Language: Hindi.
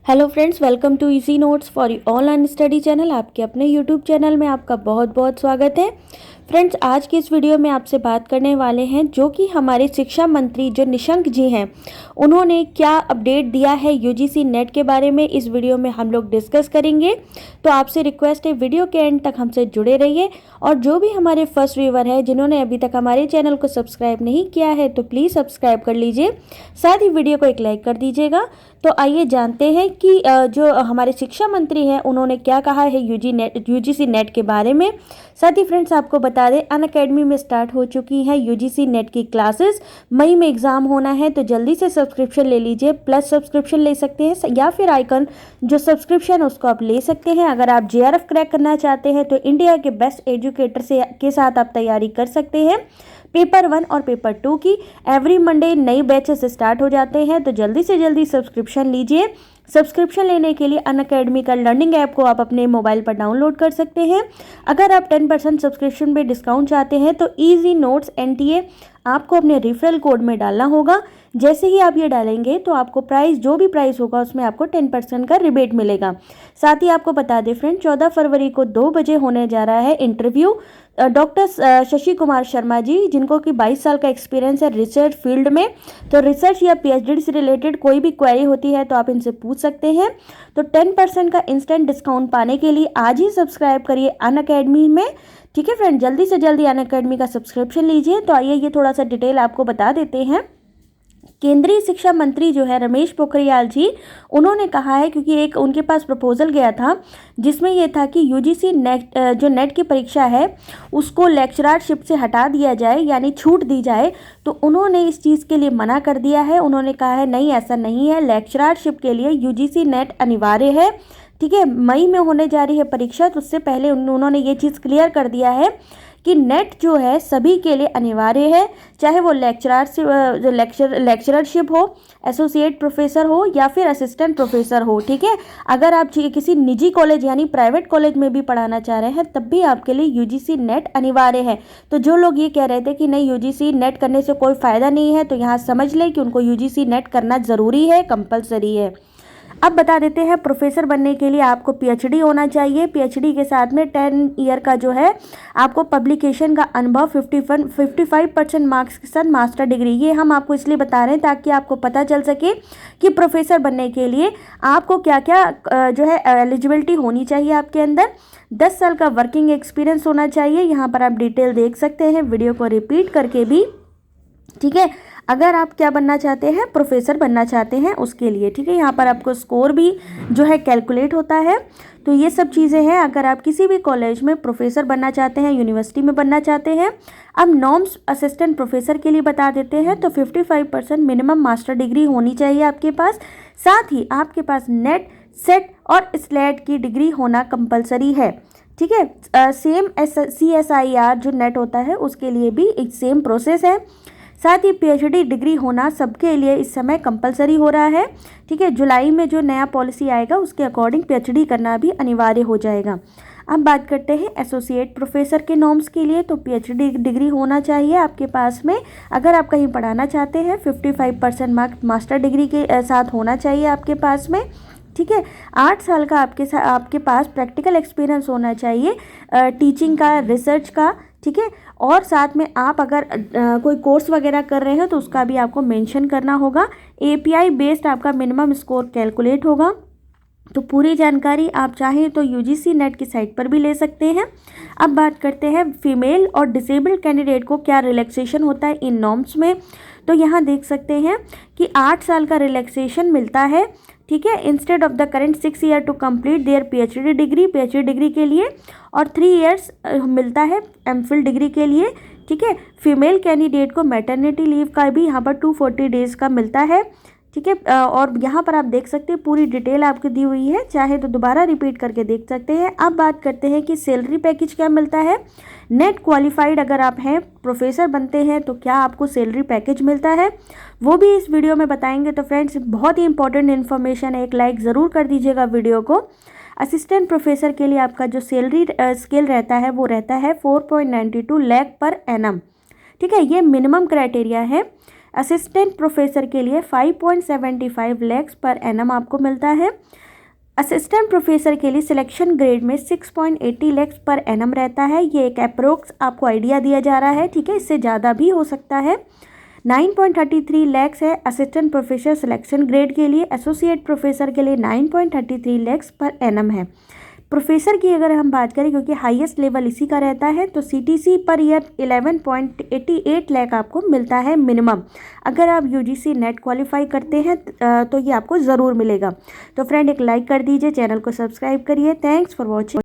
Hello friends, welcome to easy notes for online study channel. आपके अपने यूट्यूब चैनल में आपका बहुत बहुत स्वागत है। फ्रेंड्स, आज की इस वीडियो में आपसे बात करने वाले हैं जो कि हमारे शिक्षा मंत्री जो निशंक जी हैं, उन्होंने क्या अपडेट दिया है यूजीसी नेट के बारे में इस वीडियो में हम लोग डिस्कस करेंगे। तो आपसे रिक्वेस्ट है वीडियो के एंड तक हमसे जुड़े रहिए, और जो भी हमारे फर्स्ट व्यूवर है जिन्होंने अभी तक हमारे चैनल को सब्सक्राइब नहीं किया है तो प्लीज़ सब्सक्राइब कर लीजिए, साथ ही वीडियो को एक लाइक कर दीजिएगा। तो आइए जानते हैं कि जो हमारे शिक्षा मंत्री हैं उन्होंने क्या कहा है यूजीसी नेट के बारे में। साथ ही फ्रेंड्स, आपको बता दें अनअकैडमी में स्टार्ट हो चुकी है यूजीसी नेट की क्लासेस। मई में एग्ज़ाम होना है, तो जल्दी से सब्सक्रिप्शन ले लीजिए। प्लस सब्सक्रिप्शन ले सकते हैं या फिर आइकन जो सब्सक्रिप्शन उसको आप ले सकते हैं। अगर आप जेआरएफ क्रैक करना चाहते हैं तो इंडिया के बेस्ट एजुकेटर के साथ आप तैयारी कर सकते हैं। पेपर 1 और पेपर 2 की एवरी मंडे नई बैचेस स्टार्ट हो जाते हैं, तो जल्दी से जल्दी सब्सक्रिप्शन लीजिए। सब्सक्रिप्शन लेने के लिए अनअकैडमी का लर्निंग ऐप को आप अपने मोबाइल पर डाउनलोड कर सकते हैं। अगर आप 10% सब्सक्रिप्शन पे डिस्काउंट चाहते हैं तो इजी नोट्स एनटीए आपको अपने रेफरल कोड में डालना होगा। जैसे ही आप ये डालेंगे तो आपको प्राइस जो भी प्राइस होगा उसमें आपको 10% का रिबेट मिलेगा। साथ ही आपको बता दें फ्रेंड, 14 फरवरी को 2 बजे होने जा रहा है इंटरव्यू। डॉक्टर शशि कुमार शर्मा जी, जिनको कि 22 साल का एक्सपीरियंस है रिसर्च फील्ड में, तो रिसर्च या पीएचडी से रिलेटेड कोई भी क्वेरी होती है तो आप इनसे पूछ सकते हैं। तो 10% का इंस्टेंट डिस्काउंट पाने के लिए आज ही सब्सक्राइब करिए अनअकैडमी में। ठीक है फ्रेंड, जल्दी से जल्दी अनअकैडमी का सब्सक्रिप्शन लीजिए। तो आइए ये थोड़ा सा डिटेल आपको बता देते हैं। केंद्रीय शिक्षा मंत्री जो है रमेश पोखरियाल जी, उन्होंने कहा है, क्योंकि एक उनके पास प्रपोजल गया था जिसमें यह था कि यूजीसी नेट जो नेट की परीक्षा है उसको लेक्चररशिप से हटा दिया जाए, यानी छूट दी जाए। तो उन्होंने इस चीज़ के लिए मना कर दिया है। उन्होंने कहा है नहीं, ऐसा नहीं है, लेक्चररशिप के लिए यूजीसी नेट अनिवार्य है। ठीक है, मई में होने जा रही है परीक्षा, तो उससे पहले उन्होंने ये चीज़ क्लियर कर दिया है कि नेट जो है सभी के लिए अनिवार्य है, चाहे वो लेक्चररशिप हो, एसोसिएट प्रोफेसर हो या फिर असिस्टेंट प्रोफेसर हो। ठीक है, अगर आप किसी निजी कॉलेज यानी प्राइवेट कॉलेज में भी पढ़ाना चाह रहे हैं तब भी आपके लिए यूजीसी नेट अनिवार्य है। तो जो लोग ये कह रहे थे कि नहीं यूजीसी नेट करने से कोई फ़ायदा नहीं है, तो यहाँ समझ लें कि उनको यूजीसी नेट करना ज़रूरी है, कंपलसरी है। अब बता देते हैं, प्रोफेसर बनने के लिए आपको पीएचडी होना चाहिए। पीएचडी के साथ में 10 ईयर का जो है आपको पब्लिकेशन का अनुभव, 55% मार्क्स के साथ मास्टर डिग्री। ये हम आपको इसलिए बता रहे हैं ताकि आपको पता चल सके कि प्रोफेसर बनने के लिए आपको क्या क्या जो है एलिजिबिलिटी होनी चाहिए आपके अंदर। 10 साल का वर्किंग एक्सपीरियंस होना चाहिए। यहाँ पर आप डिटेल देख सकते हैं, वीडियो को रिपीट करके भी। ठीक है, अगर आप क्या बनना चाहते हैं, प्रोफेसर बनना चाहते हैं उसके लिए। ठीक है, यहाँ पर आपको स्कोर भी जो है कैलकुलेट होता है। तो ये सब चीज़ें हैं अगर आप किसी भी कॉलेज में प्रोफेसर बनना चाहते हैं, यूनिवर्सिटी में बनना चाहते हैं। अब नॉर्म्स असिस्टेंट प्रोफेसर के लिए बता देते हैं, तो 55% मिनिमम मास्टर डिग्री होनी चाहिए आपके पास। साथ ही आपके पास नेट, सेट और स्लेट की डिग्री होना कंपलसरी है। ठीक है, सेम CSIR जो नेट होता है उसके लिए भी एक सेम प्रोसेस है। साथ ही पीएचडी डिग्री होना सबके लिए इस समय कंपलसरी हो रहा है। ठीक है, जुलाई में जो नया पॉलिसी आएगा उसके अकॉर्डिंग पीएचडी करना भी अनिवार्य हो जाएगा। अब बात करते हैं एसोसिएट प्रोफेसर के नॉर्म्स के लिए, तो पीएचडी डिग्री होना चाहिए आपके पास में। अगर आप कहीं पढ़ाना चाहते हैं 55% मार्क्स मास्टर डिग्री के साथ होना चाहिए आपके पास में। ठीक है, 8 साल का आपके पास प्रैक्टिकल एक्सपीरियंस होना चाहिए, टीचिंग का, रिसर्च का। ठीक है, और साथ में आप अगर कोई कोर्स वगैरह कर रहे हो तो उसका भी आपको मेंशन करना होगा। एपीआई बेस्ड आपका मिनिमम स्कोर कैलकुलेट होगा। तो पूरी जानकारी आप चाहें तो यूजीसी नेट की साइट पर भी ले सकते हैं। अब बात करते हैं फीमेल और डिसेबल्ड कैंडिडेट को क्या रिलैक्सेशन होता है इन नॉर्म्स में। तो यहाँ देख सकते हैं कि 8 साल का रिलैक्सेशन मिलता है। ठीक है, instead of the current 6 year to complete their PhD degree के लिए, और 3 इयर्स मिलता है एमफिल डिग्री के लिए। ठीक है, फीमेल कैंडिडेट को मैटरनिटी लीव का भी यहाँ पर 240 डेज़ का मिलता है। ठीक है, और यहाँ पर आप देख सकते हैं पूरी डिटेल आपको दी हुई है, चाहे तो दोबारा रिपीट करके देख सकते हैं। अब बात करते हैं कि सैलरी पैकेज क्या मिलता है। नेट क्वालिफाइड अगर आप हैं, प्रोफेसर बनते हैं, तो क्या आपको सैलरी पैकेज मिलता है वो भी इस वीडियो में बताएंगे। तो फ्रेंड्स, बहुत ही इंपॉर्टेंट इन्फॉर्मेशन है, एक लाइक ज़रूर कर दीजिएगा वीडियो को। असिस्टेंट प्रोफेसर के लिए आपका जो सैलरी स्केल रहता है वो रहता है 4.92 लाख पर एनम। ठीक है, ये मिनिमम क्राइटेरिया है। असिस्टेंट प्रोफेसर के लिए 5.75 lakhs पर एनम आपको मिलता है। असिस्टेंट प्रोफेसर के लिए सिलेक्शन ग्रेड में 6.80 lakhs पर एनम रहता है। ये एक अप्रोक्स आपको आइडिया दिया जा रहा है, ठीक है, इससे ज़्यादा भी हो सकता है। 9.33 lakhs है असिस्टेंट प्रोफेसर सिलेक्शन ग्रेड के लिए। एसोसिएट प्रोफेसर के लिए 9.33 lakhs पर एनम है। प्रोफेसर की अगर हम बात करें, क्योंकि हाईएस्ट लेवल इसी का रहता है, तो सीटीसी पर ईयर 11.88 लाख आपको मिलता है मिनिमम। अगर आप यूजीसी नेट क्वालिफाई करते हैं तो ये आपको ज़रूर मिलेगा। तो फ्रेंड एक लाइक कर दीजिए, चैनल को सब्सक्राइब करिए। Thanks for watching.